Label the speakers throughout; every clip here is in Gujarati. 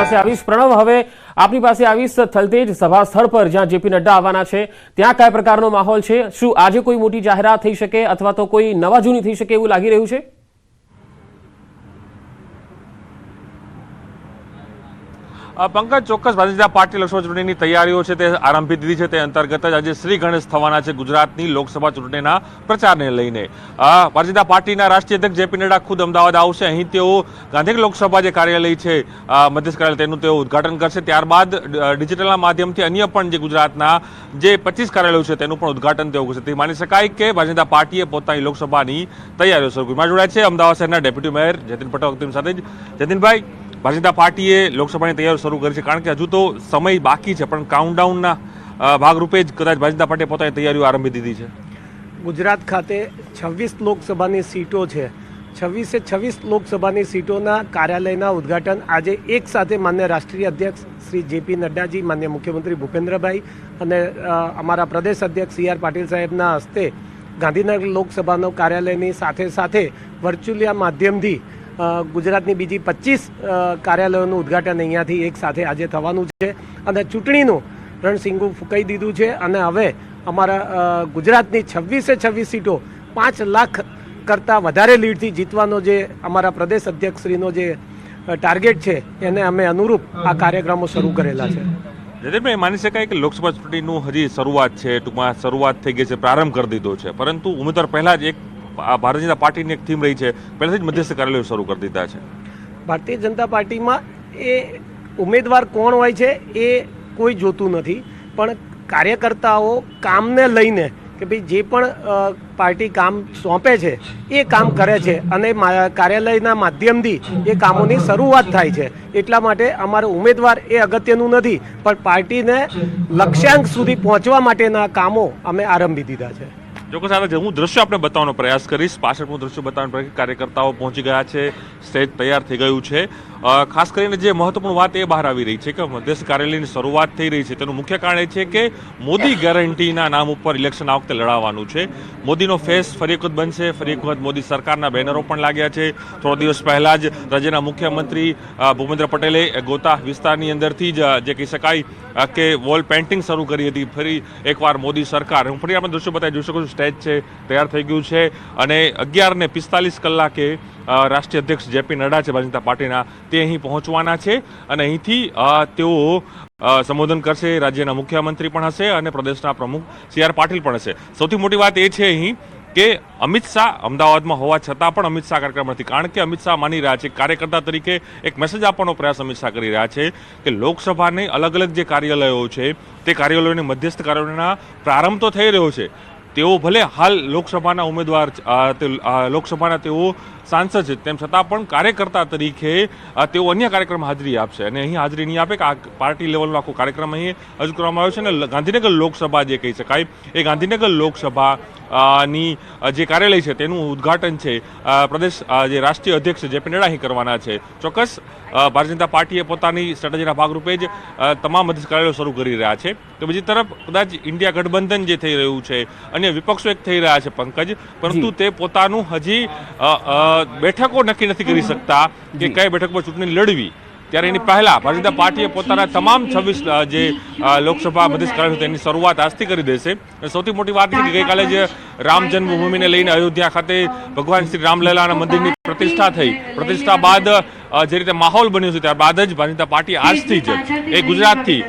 Speaker 1: પાસે આવીશ। પ્રણવ, હવે આપની પાસે આવીશ થલતેજ સભા સ્થળ પર જ્યાં જેપી નડ્ડા આવવાના છે, ત્યાં કયા પ્રકારનો માહોલ છે? શું આજે કોઈ મોટી જાહેરાત થઈ શકે અથવા તો કોઈ નવા જૂની થઈ શકે એવું લાગી રહ્યું છે?
Speaker 2: પંકજ, ચોક્કસ ભારતીય જનતા પાર્ટી લોકસભા ચૂંટણીની તૈયારીઓ છે તે આરંભી દીધી છે। તે અંતર્ગત જ આજે શ્રી ગણેશ થવાના છે ગુજરાતની લોકસભા ચૂંટણીના પ્રચારને લઈને। ભારતીય જનતા પાર્ટીના રાષ્ટ્રીય અધ્યક્ષ જેપી નડ્ડા ખુદ અમદાવાદ આવશે। અહીં તેઓ ગાંધીનગર લોકસભા જે કાર્યાલય છે મધ્યસ્થ કાર્યાલય તેનું તેઓ ઉદઘાટન કરશે। ત્યારબાદ ડિજિટલના માધ્યમથી અન્ય પણ જે ગુજરાતના જે 25 કાર્યાલયો છે તેનું પણ ઉદઘાટન તેઓ કરશે। તે માની શકાય કે ભારતીય જનતા પાર્ટીએ પોતાની લોકસભાની તૈયારીઓ શરૂ કરી। મારી જોડે છે અમદાવાદ શહેરના ડેપ્યુટી મેયર જતીન પટેલ તેમની સાથે જ। જતીનભાઈ, ભારતીય જનતા પાર્ટીએ લોકસભાની તૈયારીઓ શરૂ કરી છે, કારણ કે હજુ તો સમય બાકી છે, પણ કાઉન્ટડાઉનના ભાગરૂપે જ કદાચ ભારતીય જનતા પાર્ટીએ પોતાની તૈયારીઓ આરંભી દીધી છે।
Speaker 3: ગુજરાત ખાતે 26 લોકસભાની સીટો છે। 26 લોકસભાની સીટોના કાર્યાલયના ઉદ્ઘાટન આજે એક સાથે માન્ય રાષ્ટ્રીય અધ્યક્ષ શ્રી જેપી નડ્ડાજી, માન્ય મુખ્યમંત્રી ભૂપેન્દ્રભાઈ અને અમારા પ્રદેશ અધ્યક્ષ સી આર પાટીલ સાહેબના હસ્તે ગાંધીનગર લોકસભાનો કાર્યાલયની સાથે સાથે વર્ચ્યુઅલ માધ્યમથી ગુજરાતની બીજી 25 કાર્યાલયોનું ઉદ્ઘાટન અહીંયાથી એક સાથે આજે થવાનું છે અને ચૂંટણીનું રણસિંગુ ફૂંકાઈ દીધું છે અને હવે અમારા ગુજરાતની 26 સીટો 5 લાખ કરતાં વધારે લીડથી જીતવાનો જે અમારા પ્રદેશ અધ્યક્ષશ્રીનો જે ટાર્ગેટ છે એને અમે અનુરૂપ આ કાર્યક્રમો શરૂ કરેલા છે।
Speaker 2: જતીનભાઈ, માની શકાય કે લોકસભા ચૂંટણીનું હજી શરૂઆત છે, ટૂંકમાં શરૂઆત થઈ ગઈ છે, પ્રારંભ કરી દીધો છે, પરંતુ ઉમેદવાર પહેલાં જ એક ભારતીય જનતા પાર્ટીની એક થીમ રહી છે, પહેલાથી જ મધ્યસ્થ કાર્યાલયો શરૂ કરી દીધા છે।
Speaker 3: ભારતીય જનતા પાર્ટીમાં એ ઉમેદવાર કોણ હોય છે એ કોઈ જોતું નથી, પણ કાર્યકર્તાઓ કામને લઈને કે ભાઈ જે પણ પાર્ટી કામ સોંપે છે એ કામ કરે છે અને કાર્યાલયના માધ્યમથી એ કામોની શરૂઆત થાય છે। એટલા માટે અમારો ઉમેદવાર એ અગત્યનું નથી, પણ પાર્ટીને લક્ષ્યાંક સુધી પહોંચવા માટેના કામો અમે આરંભી દીધા છે।
Speaker 2: ચોક્કસ સાથે હું દ્રશ્ય આપણે બતાવવાનો પ્રયાસ કરીશ। પાછળ હું દ્રશ્ય બતાવવાનો પ્રયાસ, કાર્યકર્તાઓ પહોંચી ગયા છે, સ્ટેજ તૈયાર થઈ ગયું છે। ખાસ કરીને જે મહત્વપૂર્ણ વાત એ બહાર આવી રહી છે કે મધ્યસ્થ કાર્યાલયની શરૂઆત થઈ રહી છે, તેનું મુખ્ય કારણ એ છે કે મોદી ગેરંટીના નામ ઉપર ઇલેક્શન આ વખતે લડાવવાનું છે। મોદીનો ફેસ ફરી એક વખત બનશે, ફરી એક વખત મોદી સરકારના બેનરો પણ લાગ્યા છે। થોડા દિવસ પહેલા જ રાજ્યના મુખ્યમંત્રી ભૂપેન્દ્ર પટેલે ગોતા વિસ્તારની અંદરથી જ જે કહી શકાય કે વોલ પેઇન્ટિંગ શરૂ કરી હતી। ફરી એકવાર મોદી સરકાર, હું ફરી આપણે દ્રશ્યો બતાવી જોઈ શકું છું, સ્ટેજ છે તૈયાર થઈ ગયું છે અને 11:45 કલાકે રાષ્ટ્રીય અધ્યક્ષ જેપી નડ્ડા છે ભારતીય જનતા પાર્ટીના, તે અહીં પહોંચવાના છે અને અહીંથી તેઓ સંબોધન કરશે। રાજ્યના મુખ્યમંત્રી પણ હશે અને પ્રદેશના પ્રમુખ સી આર પાટીલ પણ હશે। સૌથી મોટી વાત એ છે અહીં કે અમિત શાહ અમદાવાદમાં હોવા છતાં પણ અમિત શાહ કાર્યક્રમ નથી, કારણ કે અમિત શાહ માની રહ્યા છે, કાર્યકર્તા તરીકે એક મેસેજ આપવાનો પ્રયાસ અમિત શાહ કરી રહ્યા છે કે લોકસભાને અલગ અલગ જે કાર્યાલયો છે તે કાર્યાલયોને મધ્યસ્થ કાર્યાલયોના પ્રારંભ તો થઈ રહ્યો છે। તેઓ ભલે હાલ લોકસભાના ઉમેદવાર, લોકસભાના તેઓ સાંસદ છે, તેમ છતાં પણ કાર્યકર્તા તરીકે તેઓ અન્ય કાર્યક્રમમાં હાજરી આપશે અને અહીં હાજરી નહીં આપે કે આ પાર્ટી લેવલનો આખો કાર્યક્રમ અહીં રજૂ કરવામાં આવ્યો છે અને ગાંધીનગર લોકસભા જે કહી શકાય એ ગાંધીનગર લોકસભા ની જે કાર્યાલય છે તેનું ઉદ્ઘાટન છે પ્રદેશ જે રાષ્ટ્રીય અધ્યક્ષ જેપી નડ્ડા અહીં કરવાના છે। ચોક્કસ ભારતીય જનતા પાર્ટીએ પોતાની સ્ટ્રેટેજીના ભાગરૂપે જ તમામ મધ્યસ્થ કાર્યાલયો શરૂ કરી રહ્યા છે। તો બીજી તરફ કદાચ ઇન્ડિયા ગઠબંધન જે થઈ રહ્યું છે, અન્ય વિપક્ષો એક થઈ રહ્યા છે પંકજ, પરંતુ તે પોતાનું હજી બેઠકો નક્કી નથી કરી શકતા કે કઈ બેઠક પર ચૂંટણી લડવી। ત્યારે એની પહેલા ભારતીય જનતા પાર્ટીએ પોતાના તમામ 26 જે લોકસભા મધ્યસ્થ કાર્યાલયો તેની શરૂઆત આજથી કરી દેશે। સૌથી મોટી વાત છે કે ગઈકાલે જે રામ જન્મભૂમિને લઈને અયોધ્યા ખાતે ભગવાન શ્રી રામલલાના મંદિરની પ્રતિષ્ઠા થઈ, પ્રતિષ્ઠા બાદ જે રીતે માહોલ બન્યો છે ત્યારબાદ જ ભારતીય જનતા પાર્ટી આજથી જ એ ગુજરાતથી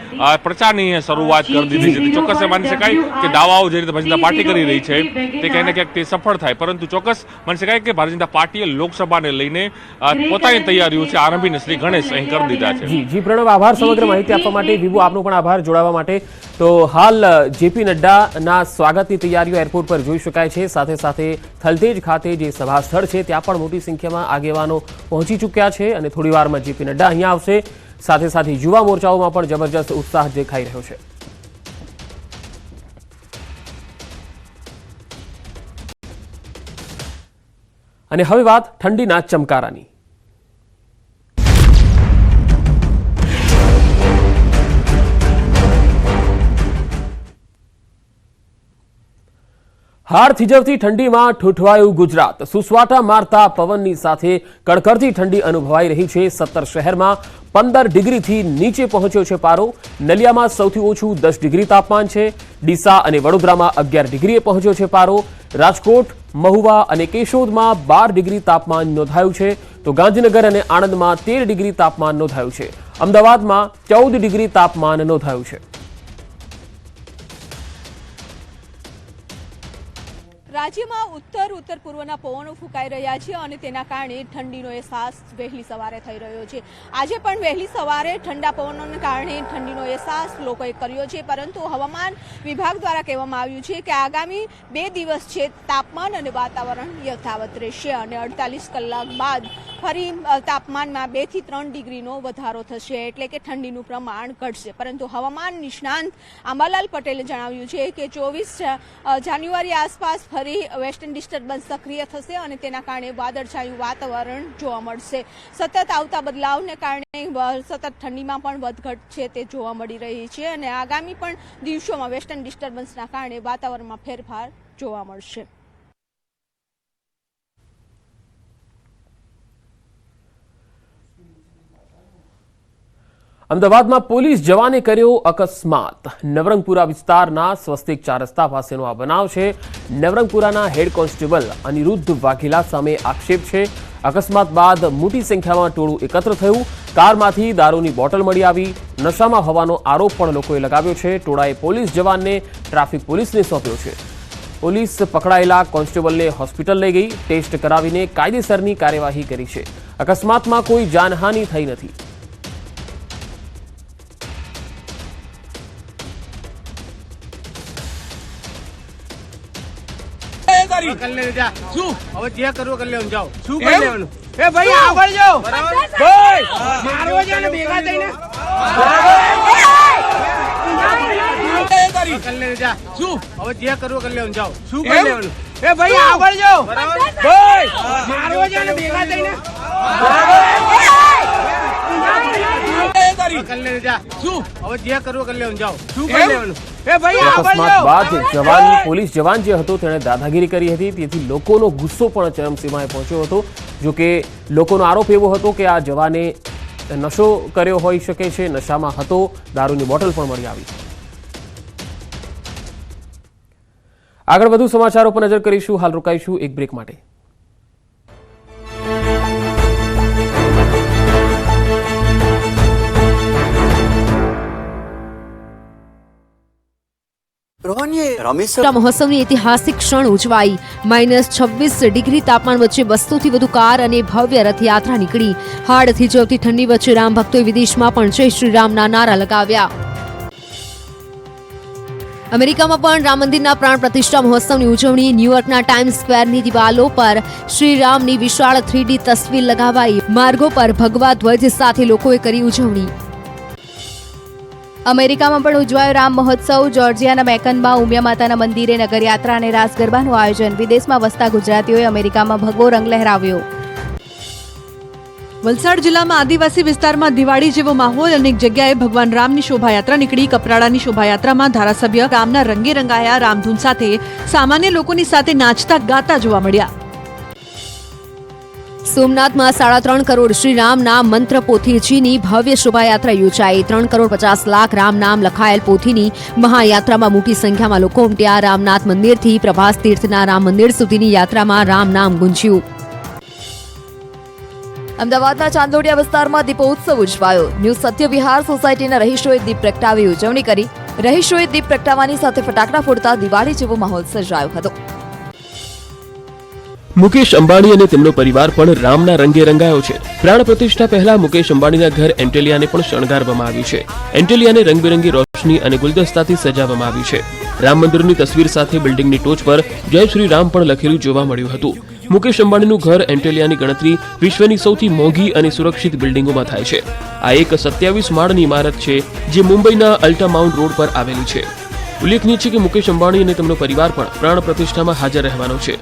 Speaker 2: પ્રચારની શરૂઆત કરી દીધી છે। ચોક્કસ માની શકાય કે દાવાઓ જે રીતે ભારતીય જનતા પાર્ટી કરી રહી છે તે ક્યાંક ને ક્યાંક તે સફળ થાય, પરંતુ ચોક્કસ માની શકાય કે ભારતીય જનતા પાર્ટીએ લોકસભાને લઈને પોતાની તૈયારીઓ છે આરંભીને શ્રી ગણેશ અહીં કરી દીધા છે।
Speaker 1: જી પ્રણવ, આભાર સમગ્ર માહિતી આપવા માટે। વિભુ, આપનો પણ આભાર જોડાવા માટે। તો હાલ જેપી નડ્ડાના સ્વાગતની તૈયારીઓ એરપોર્ટ પર જોઈ શકાય છે, સાથે સાથે થલતેજ ખાતે જે સભા સ્થળ છે ત્યાં પણ મોટી સંખ્યામાં આગેવાનો પહોંચી ચૂક્યા છે અને થોડી વારમાં જેપી નડ્ડા અહીંયા આવશે। સાથે સાથે યુવા મોરચાઓમાં પણ જબરજસ્ત ઉત્સાહ દેખાઈ રહ્યો છે। અને હવે વાત ઠંડીના ચમકારાની। હાડ થીજવતી ઠંડીમાં ઠૂઠવાયું ગુજરાત. સુસવાટા મારતા પવનની સાથે કડકડતી ઠંડી અનુભવાઈ રહી છે. 17 શહેરમાં 15 ડિગ્રીથી નીચે પહોંચ્યો છે પારો. નલિયામાં સૌથી ઓછું 10 ડિગ્રી તાપમાન છે. ડીસા અને વડોદરામાં 11 ડિગ્રીએ પહોંચ્યો છે પારો. રાજકોટ, મહુવા અને કેશોદમાં 12 ડિગ્રી તાપમાન નોંધાયું છે, તો ગાંધીનગર અને આણંદમાં 13 ડિગ્રી તાપમાન નોંધાયું છે. અમદાવાદમાં 14 ડિગ્રી તાપમાન નોંધાયું છે.
Speaker 4: રાજ્યમાં ઉત્તર પૂર્વના પવનો ફૂંકાઈ રહ્યા છે અને તેના કારણે ઠંડીનો અહેસાસ વહેલી સવારે થઈ રહ્યો છે. આજે પણ વહેલી સવારે ઠંડા પવનોને કારણે ઠંડીનો અહેસાસ લોકોએ કર્યો છે, પરંતુ હવામાન વિભાગ દ્વારા કહેવામાં આવ્યું છે કે આગામી 2 દિવસ છે તાપમાન અને વાતાવરણ યથાવત રહેશે અને 48 કલાક બાદ ફરી તાપમાનમાં 2 થી 3 ડિગ્રીનો વધારો થશે, એટલે કે ઠંડીનું પ્રમાણ ઘટશે. પરંતુ હવામાન નિષ્ણાંત અંબાલાલ પટેલે જણાવ્યું છે કે 24 જાન્યુઆરી આસપાસ ફરી વેસ્ટર્ન ડિસ્ટર્બન્સ સક્રિય થશે અને તેના કારણે વાદળછાયું વાતાવરણ જોવા મળશે. સતત આવતા બદલાવને કારણે સતત ઠંડીમાં પણ વધઘટ છે તે જોવા મળી રહી છે અને આગામી પણ દિવસોમાં વેસ્ટર્ન ડિસ્ટર્બન્સના કારણે વાતાવરણમાં ફેરફાર જોવા મળશે.
Speaker 1: અમદાવાદમાં પોલીસ જવાને કર્યો અકસ્માત. નવરંગપુરા વિસ્તારના સ્વસ્તિક 4 રસ્તા પાસેનો આ બનાવ છે. નવરંગપુરાના હેડ કોન્સ્ટેબલ અનિરુદ્ધ વાઘેલા સામે આક્ષેપ છે. અકસ્માત બાદ મોટી સંખ્યામાં ટોળું એકત્ર થયું. કારમાંથી દારૂની બોટલ મળી આવી. નશામાં હોવાનો આરોપ પણ લોકોએ લગાવ્યો છે. ટોળાએ પોલીસ જવાનને ટ્રાફિક પોલીસને સોંપ્યો છે. પોલીસ પકડાયેલા કોન્સ્ટેબલને હોસ્પિટલ લઈ ગઈ. ટેસ્ટ કરાવીને કાયદેસરની કાર્યવાહી કરી છે. અકસ્માતમાં કોઈ જાનહાનિ થઈ નથી.
Speaker 5: હવે જે કરવું કરી લેવાનું, જાઓ. શું કરી લેવાનું? એ ભાઈ આગળ જાઓ. મારવો છે ને ભેગા થઈને કરી લે. જા. શું હવે જે કરવું કરી લેવાનું, જાઓ. શું કરી લેવાનું? એ ભાઈ આગળ જાઓ. મારવો છે ને ભેગા થઈને કરી લે. જા. શું હવે જે કરવું કરી લેવાનું, જાઓ. શું કરી લેવાનું?
Speaker 1: અકસ્માત બાદ પોલીસ જવાન જે હતો તેણે દાદાગીરી કરી હતી, તેથી લોકોનો ગુસ્સો પણ ચરમસીમાએ પહોંચ્યો હતો. જોકે લોકોનો આરોપ એવો હતો કે આ જવાને નશો કર્યો હોઈ શકે છે, નશામાં હતો, દારૂની બોટલ પણ મળી આવી. આગળ વધુ સમાચારો પર નજર કરીશું. હાલ રોકાઈશું એક બ્રેક માટે.
Speaker 6: મહોત્સવની ઐતિહાસિક ક્ષણ ઉજવાઈ. -26 ડિગ્રી તાપમાન વચ્ચે 200 થી વધુ કાર અને ભવ્ય રથયાત્રા નીકળી. હાડ થીજવતી ઠંડી વચ્ચે રામ ભક્તોએ વિદેશમાં પણ જય શ્રી રામના નારા લગાવ્યા. અમેરિકામાં પણ રામ મંદિરના પ્રાણ પ્રતિષ્ઠા મહોત્સવની ઉજવણી. ન્યુયોર્કના ટાઈમ્સ સ્ક્વેરની દિવાલો પર શ્રી રામની વિશાળ 3D તસવીર લગાવાઈ. માર્ગો પર ભગવા ધ્વજ સાથે લોકોએ કરી ઉજવણી.
Speaker 7: અમેરિકામાં પણ ઉજવાયો રામ મહોત્સવ. જોર્જિયાના મેકનમાં ઉમિયા માતાના મંદિરે નગરયાત્રા અને રાસ ગરબાનું આયોજન. વિદેશમાં વસતા ગુજરાતીઓએ અમેરિકામાં ભગવો રંગ લહેરાવ્યો.
Speaker 8: વલસાડ જિલ્લામાં આદિવાસી વિસ્તારમાં દિવાળી જેવો માહોલ. અનેક જગ્યાએ ભગવાન રામની શોભાયાત્રા નીકળી. કપરાડાની શોભાયાત્રામાં ધારાસભ્ય રામના રંગે રંગાયા. રામધૂન સાથે સામાન્ય લોકોની સાથે નાચતા ગાતા જોવા મળ્યા.
Speaker 6: સોમનાથમાં 3.5 કરોડ શ્રી રામ નામ મંત્ર પોથીજીની ભવ્ય શોભાયાત્રા યોજાઈ. 3.50 લાખ રામ નામ લખાયેલ પોથીની મહાયાત્રામાં મોટી સંખ્યામાં લોકો ઉમટ્યા. રામનાથ મંદિરથી પ્રભાસ તીર્થના રામ મંદિર સુધીની યાત્રામાં રામ નામ ગુંજ્યું.
Speaker 7: અમદાવાદના ચાંદોડિયા વિસ્તારમાં દીપોત્સવ ઉજવાયો. ન્યૂ સત્ય વિહાર સોસાયટીના રહીશોએ દીપ પ્રગટાવી ઉજવણી કરી. રહીશોએ દીપ પ્રગટાવવાની સાથે ફટાકડા ફોડતા દિવાળી જેવો માહોલ સર્જાયો હતો.
Speaker 9: મુકેશ અંબાણી અને તેમનો પરિવાર પણ રામના રંગે રંગાયો છે. પ્રાણ પ્રતિષ્ઠા પહેલા મુકેશ અંબાણીના ઘર એન્ટેલિયાને પણ શણગારવામાં આવ્યું છે. એન્ટેલિયાને રંગબેરંગી રોશની અને ગુલદસ્તાથી સજાવવામાં આવ્યું છે. રામ મંદિરની તસવીર સાથે બિલ્ડિંગની ટોચ પર જય શ્રી રામ પણ લખેલું જોવા મળ્યું હતું. મુકેશ અંબાણીનું ઘર એન્ટેલિયાની ગણતરી વિશ્વની સૌથી મોંઘી અને સુરક્ષિત બિલ્ડિંગોમાં થાય છે. આ એક 27 માળની ઇમારત છે જે મુંબઈના અલ્ટા માઉન્ટ રોડ પર આવેલી છે. ઉલ્લેખનીય છે કે મુકેશ અંબાણી અને તેમનો પરિવાર પણ પ્રાણ પ્રતિષ્ઠામાં હાજર રહેવાનો છે.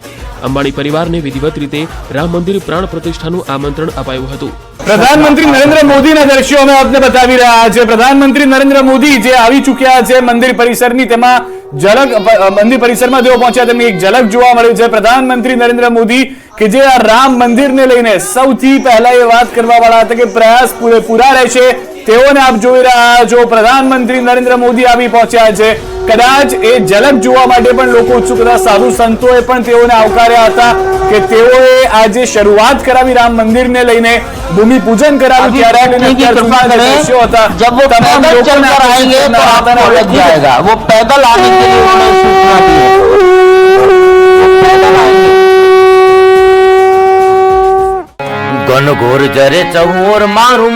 Speaker 9: અંબાણી પરિવારને વિધિવત રીતે રામ મંદિર પ્રાણ પ્રતિષ્ઠાનું આમંત્રણ અપાયું હતું.
Speaker 10: પ્રધાનમંત્રી નરેન્દ્ર મોદીના દ્રશ્યો અમે આપને બતાવી રહ્યા છે. પ્રધાનમંત્રી નરેન્દ્ર મોદી જે આવી ચૂક્યા છે મંદિર પરિસરની, તેમાં ઝલક મંદિર પરિસરમાં તેઓ પહોંચ્યા, તેમની એક ઝલક જોવા મળી છે. પ્રધાનમંત્રી નરેન્દ્ર મોદી કે જે આ રામ મંદિરને લઈને સૌથી પહેલા એ વાત કરવા વાળા હતા કે પ્રયાસ પૂરેપૂરા રહેશે, તેઓને આપ જોઈ રહ્યા છો. પ્રધાનમંત્રી નરેન્દ્ર મોદી આવી પહોંચ્યા છે. કદાચ એ ઝલક જોવા માટે પણ લોકો ઉત્સુક હતા. સાધુ સંતોએ પણ તેઓને આવકાર્યા હતા કે તેઓએ આજે શરૂઆત કરાવી રામ મંદિરને લઈને, ભૂમિ પૂજન કરાવ્યું, ત્યારે દ્રશ્યો હતા. તમામ લોકોને
Speaker 11: ઘન ઘોર જરે ચહોર મારું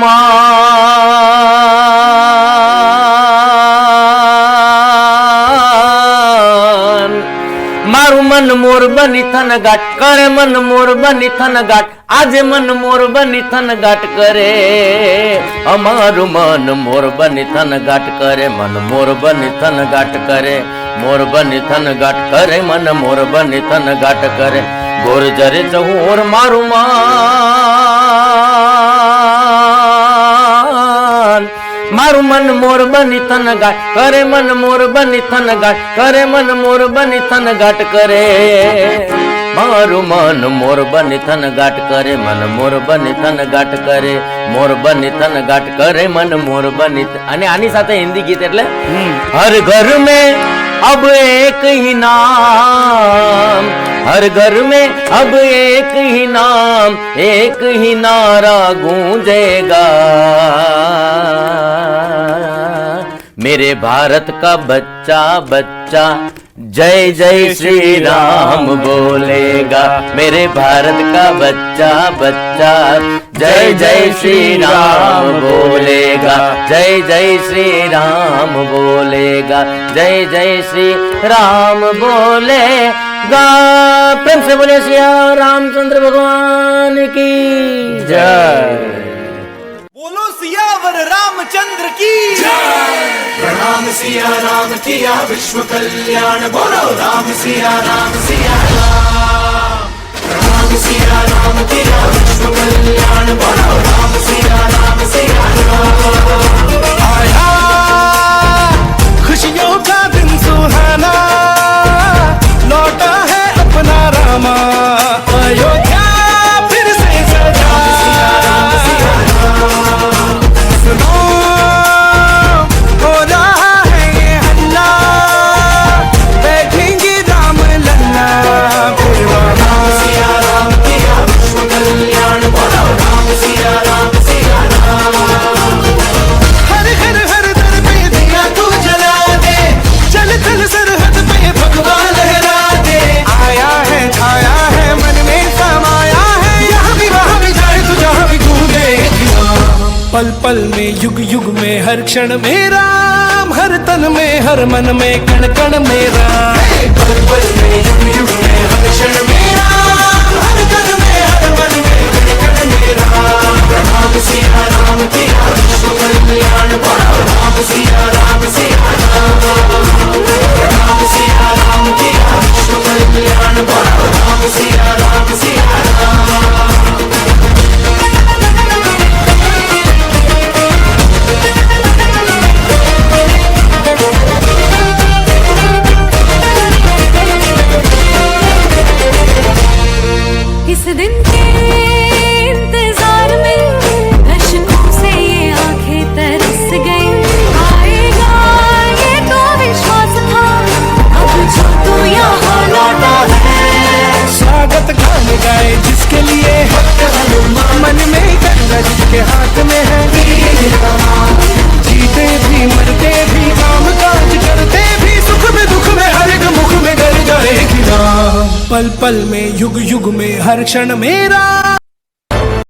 Speaker 11: મારું મન મોર બની થન ગાટ કરે, મન મોર બની થન ગાટ, આજે મન મોર બની થન ગાટ કરે, અમારું મન મોર બની થન ગાટ કરે, મન મોર બની થન ગાટ કરે, મોર બની થન ગાટ કરે, મન મોર બની થન ગાટ કરે. ગોર જરે ચહોર મારું મારું મન મોર બની થન ગાટ કરે, મન મોર બની થન ગાટ કરે, મન મોર બની થન ગાટ કરે, મારું મન મોર બની થન ગાટ કરે, મન મોર બની થન ગાટ કરે, મોર બની થન ગાટ કરે, મન મોર બની. અને આની સાથે હિન્દી ગીત એટલે હર ઘર મેં अब एक ही नाम, हर घर में अब एक ही नाम, एक ही नारा गूंजेगा, मेरे भारत का बच्चा बच्चा जय जय श्री राम बोलेगा, मेरे भारत का बच्चा बच्चा जय जय श्री राम बोलेगा, जय जय श्री राम बोलेगा, जय जय श्री राम बोलेगा. प्रेम से बोले श्री रामचंद्र भगवान की जय.
Speaker 5: बोलो सियावर रामचंद्र की जय. प्रणाम सिया राम किया विश्व कल्याण, बोलो राम सिया राम सिया राम. प्रणाम सिया राम किया विश्व कल्याण, बोलो राम सिया राम सिया राम. आया खुशियों का दिन सुहाना, लौटा है अपना रामा, अयोध्या फिर से सजा. सुनो हो रहा है ये हल्ला, बैठेंगे राम लल्ला, फिर राम सिया राम किया विश्व कल्याण, बोलो राम सिया राम सिया राम. हर हर हर दर पे दिया तू जला दे, चल चल सरहद पे भगवान लहरा दे. आया है छाया है मन में समाया है, यहाँ भी वहाँ भी जाए तो जहाँ भी गूंजे पल पल में युग युग में हर क्षण में राम, हर तन में हर मन में कण कण में राम. पल पल में युग युग में हर क्षण में राम, हर तन में हर मन में कण कण में राम. राम सिया राम किया विश्व कल्याण, बोलो राम सिया राम सिया राम. राम सिया राम किया विश्व कल्याण, बोलो राम सिया राम सिया राम.
Speaker 12: इस दिन के इंतजार में अश्कों से ये आंखें तरस गई, आएगा ये तो विश्वास था, अब जो तू यहाँ लौटा है.
Speaker 5: स्वागत गान गाए जिसके लिए मन में गंगा जिसके हाथ में है, जीते भी मरते भी काम काज करते भी, सुख में दुख में हर एक मुख में गर जाएगी राम. पल पल में युग युग में हर क्षण में राम,